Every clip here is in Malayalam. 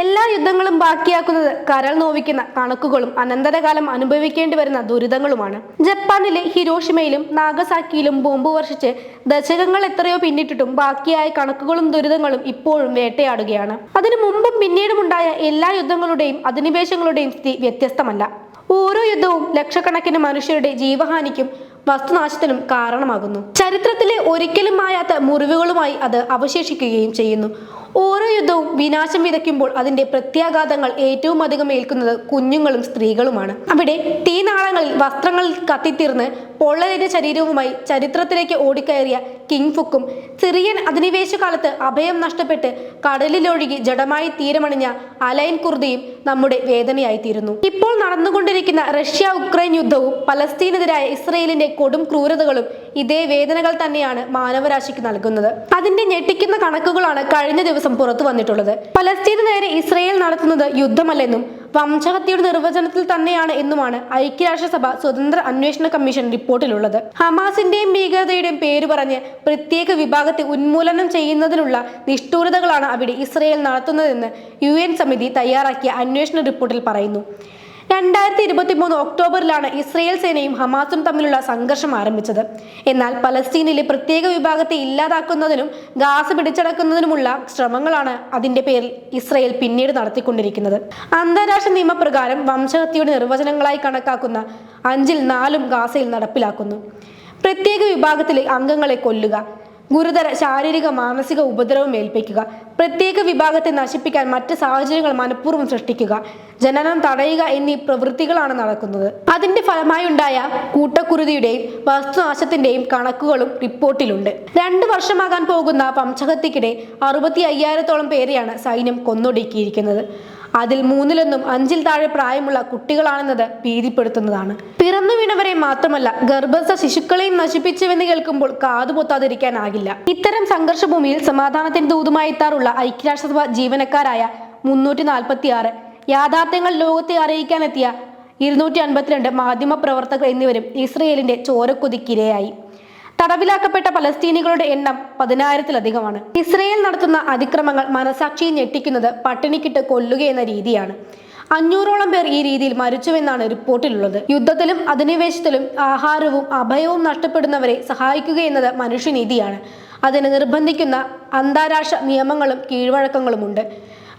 എല്ലാ യുദ്ധങ്ങളും ബാക്കിയാക്കുന്നത് കരൾ നോവിക്കുന്ന കണക്കുകളും അനന്തരകാലം അനുഭവിക്കേണ്ടി വരുന്ന ദുരിതങ്ങളുമാണ്. ജപ്പാനിലെ ഹിരോഷിമയിലും നാഗസാക്കിയിലും ബോംബ് വർഷിച്ച് ദശകങ്ങൾ എത്രയോ പിന്നിട്ടിട്ടും ബാക്കിയായ കണക്കുകളും ദുരിതങ്ങളും ഇപ്പോഴും വേട്ടയാടുകയാണ്. അതിനു മുമ്പും പിന്നീടുമുണ്ടായ എല്ലാ യുദ്ധങ്ങളുടെയും അധിനിവേശങ്ങളുടെയും സ്ഥിതി വ്യത്യസ്തമല്ല. ഓരോ യുദ്ധവും ലക്ഷക്കണക്കിന് മനുഷ്യരുടെ ജീവഹാനിക്കും വസ്തുനാശത്തിനും കാരണമാകുന്നു. ചരിത്രത്തിലെ ഒരിക്കലും മായാത്ത മുറിവുകളുമായി അത് അവശേഷിക്കുകയും ചെയ്യുന്നു. ഓരോ യുദ്ധവും വിനാശം വിതയ്ക്കുമ്പോൾ അതിന്റെ പ്രത്യാഘാതങ്ങൾ ഏറ്റവും അധികം ഏൽക്കുന്നത് കുഞ്ഞുങ്ങളും സ്ത്രീകളുമാണ്. അവിടെ തീനാളങ്ങളിൽ വസ്ത്രങ്ങളിൽ കത്തിത്തീർന്ന് പൊള്ളലേറ്റ ശരീരവുമായി ചരിത്രത്തിലേക്ക് ഓടിക്കയറിയ കിങ് ഫുക്കും സിറിയൻ അധിനിവേശ കാലത്ത് അഭയം നഷ്ടപ്പെട്ട് കടലിലൊഴുകി ജഡമായി തീരമണിഞ്ഞ അലൈൻ കുർദിയും നമ്മുടെ വേദനയായിത്തീരുന്നു. ഇപ്പോൾ നടന്നുകൊണ്ടിരിക്കുന്ന റഷ്യ ഉക്രൈൻ യുദ്ധവും പലസ്തീനെതിരായ ഇസ്രയേലിന്റെ കൊടും ക്രൂരതകളും ഇതേ വേദനകൾ തന്നെയാണ് മാനവരാശിക്ക് നൽകുന്നത്. അതിന്റെ ഞെട്ടിക്കുന്ന കണക്കുകളാണ് കഴിഞ്ഞ ദിവസം പുറത്തു വന്നിട്ടുള്ളത്. പലസ്തീന് നേരെ ഇസ്രയേൽ നടത്തുന്നത് യുദ്ധമല്ലെന്നും വംശഹത്യയുടെ നിർവചനത്തിൽ തന്നെയാണ് എന്നുമാണ് ഐക്യരാഷ്ട്രസഭ സ്വതന്ത്ര അന്വേഷണ കമ്മീഷൻ റിപ്പോർട്ടിലുള്ളത്. ഹമാസിന്റെയും ഭീകരതയുടെയും പേര് പറഞ്ഞ് പ്രത്യേക വിഭാഗത്തെ ഉന്മൂലനം ചെയ്യുന്നതിനുള്ള നിഷ്ഠൂരതകളാണ് അവിടെ ഇസ്രയേൽ നടത്തുന്നതെന്ന് UN സമിതി തയ്യാറാക്കിയ അന്വേഷണ റിപ്പോർട്ടിൽ പറയുന്നു. 2023 ഒക്ടോബറിലാണ് ഇസ്രയേൽ സേനയും ഹമാസും തമ്മിലുള്ള സംഘർഷം ആരംഭിച്ചത്. എന്നാൽ പലസ്തീനിലെ പ്രത്യേക വിഭാഗത്തെ ഇല്ലാതാക്കുന്നതിനും ഗാസ പിടിച്ചടക്കുന്നതിനുമുള്ള ശ്രമങ്ങളാണ് അതിന്റെ പേരിൽ ഇസ്രയേൽ പിന്നീട് നടത്തിക്കൊണ്ടിരിക്കുന്നത്. അന്താരാഷ്ട്ര നിയമപ്രകാരം വംശഹത്യയുടെ നിർവചനങ്ങളായി കണക്കാക്കുന്ന 5-ൽ 4 ഗാസയിൽ നടപ്പിലാക്കുന്നു. പ്രത്യേക വിഭാഗത്തിലെ അംഗങ്ങളെ കൊല്ലുക, ഗുരുതര ശാരീരിക മാനസിക ഉപദ്രവം ഏൽപ്പിക്കുക, പ്രത്യേക വിഭാഗത്തെ നശിപ്പിക്കാൻ മറ്റ് സാഹചര്യങ്ങൾ മനഃപൂർവ്വം സൃഷ്ടിക്കുക, ജനനം തടയുക എന്നീ പ്രവൃത്തികളാണ് നടക്കുന്നത്. അതിന്റെ ഫലമായുണ്ടായ കൂട്ടക്കുരുതിയുടെയും വസ്തുനാശത്തിന്റെയും കണക്കുകളും റിപ്പോർട്ടിലുണ്ട്. 2 വർഷമാകാൻ പോകുന്ന വംശഹത്യക്കിടെ 65,000-ഓളം പേരെയാണ് സൈന്യം കൊന്നൊടുക്കിയിരിക്കുന്നത്. അതിൽ 3-ലൊന്നും 5-ൽ താഴെ പ്രായമുള്ള കുട്ടികളാണെന്നത് ഭീതിപ്പെടുത്തുന്നതാണ്. പിറന്നു വീണവരെ മാത്രമല്ല ഗർഭസ്ഥ ശിശുക്കളെയും നശിപ്പിച്ചുവെന്ന് കേൾക്കുമ്പോൾ കാതുപൊത്താതിരിക്കാനാകില്ല. ഇത്തരം സംഘർഷഭൂമിയിൽ സമാധാനത്തിന്റെ ദൂതുമായി എത്താറുള്ള ഐക്യരാഷ്ട്രസഭ ജീവനക്കാരായ 346, യാഥാർത്ഥ്യങ്ങൾ ലോകത്തെ അറിയിക്കാനെത്തിയ 252 മാധ്യമ പ്രവർത്തകർ എന്നിവരും ഇസ്രയേലിന്റെ ചോരക്കൊതിക്കിരയായി. തടവിലാക്കപ്പെട്ട പലസ്തീനികളുടെ എണ്ണം 10,000-ലധികമാണ്. ഇസ്രയേൽ നടത്തുന്ന അതിക്രമങ്ങൾ മനസാക്ഷിയെ ഞെട്ടിക്കുന്നത് പട്ടിണിക്കിട്ട് കൊല്ലുകയെന്ന രീതിയാണ്. 500-ഓളം പേർ ഈ രീതിയിൽ മരിച്ചുവെന്നാണ് റിപ്പോർട്ടിലുള്ളത്. യുദ്ധത്തിലും അധിനിവേശത്തിലും ആഹാരവും അഭയവും നഷ്ടപ്പെടുന്നവരെ സഹായിക്കുക എന്നത് മനുഷ്യനീതിയാണ്. അതിനെ നിർബന്ധിക്കുന്ന അന്താരാഷ്ട്ര നിയമങ്ങളും കീഴ്വഴക്കങ്ങളുമുണ്ട്.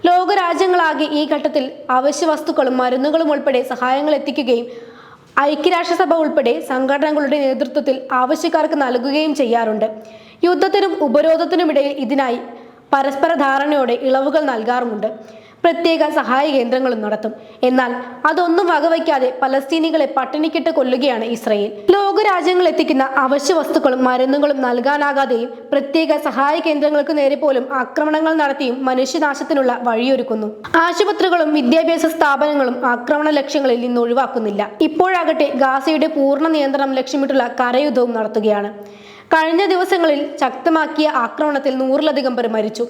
ലോകരാജ്യങ്ങളാകെ ഈ ഘട്ടത്തിൽ അവശ്യ വസ്തുക്കളും മരുന്നുകളും ഉൾപ്പെടെ സഹായങ്ങൾ എത്തിക്കുകയും ഐക്യരാഷ്ട്രസഭ ഉൾപ്പെടെ സംഘടനകളുടെ നേതൃത്വത്തിൽ ആവശ്യക്കാർക്ക് നൽകുകയും ചെയ്യാറുണ്ട്. യുദ്ധത്തിനും ഉപരോധത്തിനുമിടയിൽ ഇതിനായി പരസ്പര ധാരണയോടെ ഇളവുകൾ നൽകാറുമുണ്ട്. പ്രത്യേക സഹായ കേന്ദ്രങ്ങളും നടത്തും. എന്നാൽ അതൊന്നും വകവയ്ക്കാതെ പലസ്തീനികളെ പട്ടിണിക്കിട്ട് കൊല്ലുകയാണ് ഇസ്രയേൽ. ലോകരാജ്യങ്ങൾ എത്തിക്കുന്ന അവശ്യ വസ്തുക്കളും മരുന്നുകളും നൽകാനാകാതെയും പ്രത്യേക സഹായ കേന്ദ്രങ്ങൾക്ക് നേരെ പോലും ആക്രമണങ്ങൾ നടത്തിയും മനുഷ്യനാശത്തിനുള്ള വഴിയൊരുക്കുന്നു. ആശുപത്രികളും വിദ്യാഭ്യാസ സ്ഥാപനങ്ങളും ആക്രമണ ലക്ഷ്യങ്ങളിൽ നിന്ന് ഒഴിവാക്കുന്നില്ല. ഇപ്പോഴാകട്ടെ ഗാസയുടെ പൂർണ്ണ നിയന്ത്രണം ലക്ഷ്യമിട്ടുള്ള കരയുദ്ധവും നടത്തുകയാണ്. കഴിഞ്ഞ ദിവസങ്ങളിൽ ശക്തമാക്കിയ ആക്രമണത്തിൽ 100-ലധികം പേർ മരിച്ചു.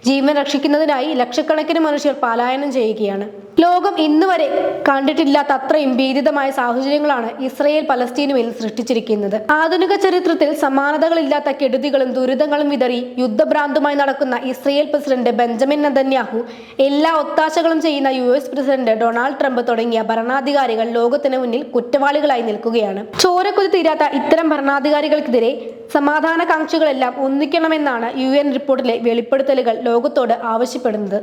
ജീവൻ രക്ഷിക്കുന്നതിനായി ലക്ഷക്കണക്കിന് മനുഷ്യർ പലായനം ചെയ്യുകയാണ്. ലോകം ഇന്നുവരെ കണ്ടിട്ടില്ലാത്ത അത്രയും ഭീതിതമായ സാഹചര്യങ്ങളാണ് ഇസ്രയേൽ പലസ്തീനു മേൽ സൃഷ്ടിച്ചിരിക്കുന്നത്. ആധുനിക ചരിത്രത്തിൽ സമാനതകളില്ലാത്ത കെടുതികളും ദുരിതങ്ങളും വിതറി യുദ്ധഭ്രാന്തുമായി നടക്കുന്ന ഇസ്രയേൽ പ്രസിഡന്റ് ബെഞ്ചമിൻ നെതന്യാഹു, എല്ലാ ഒത്താശകളും ചെയ്യുന്ന US പ്രസിഡന്റ് ഡൊണാൾഡ് ട്രംപ് തുടങ്ങിയ ഭരണാധികാരികൾ ലോകത്തിന് മുന്നിൽ കുറ്റവാളികളായി നിൽക്കുകയാണ്. ചോരക്കൊതി തീരാത്ത ഇത്തരം ഭരണാധികാരികൾക്കെതിരെ സമാധാനകാംക്ഷികളെല്ലാം ഒന്നിക്കണമെന്നാണ് UN റിപ്പോർട്ടിലെ വെളിപ്പെടുത്തലുകൾ ലോകത്തോട് ആവശ്യപ്പെടുന്നത്.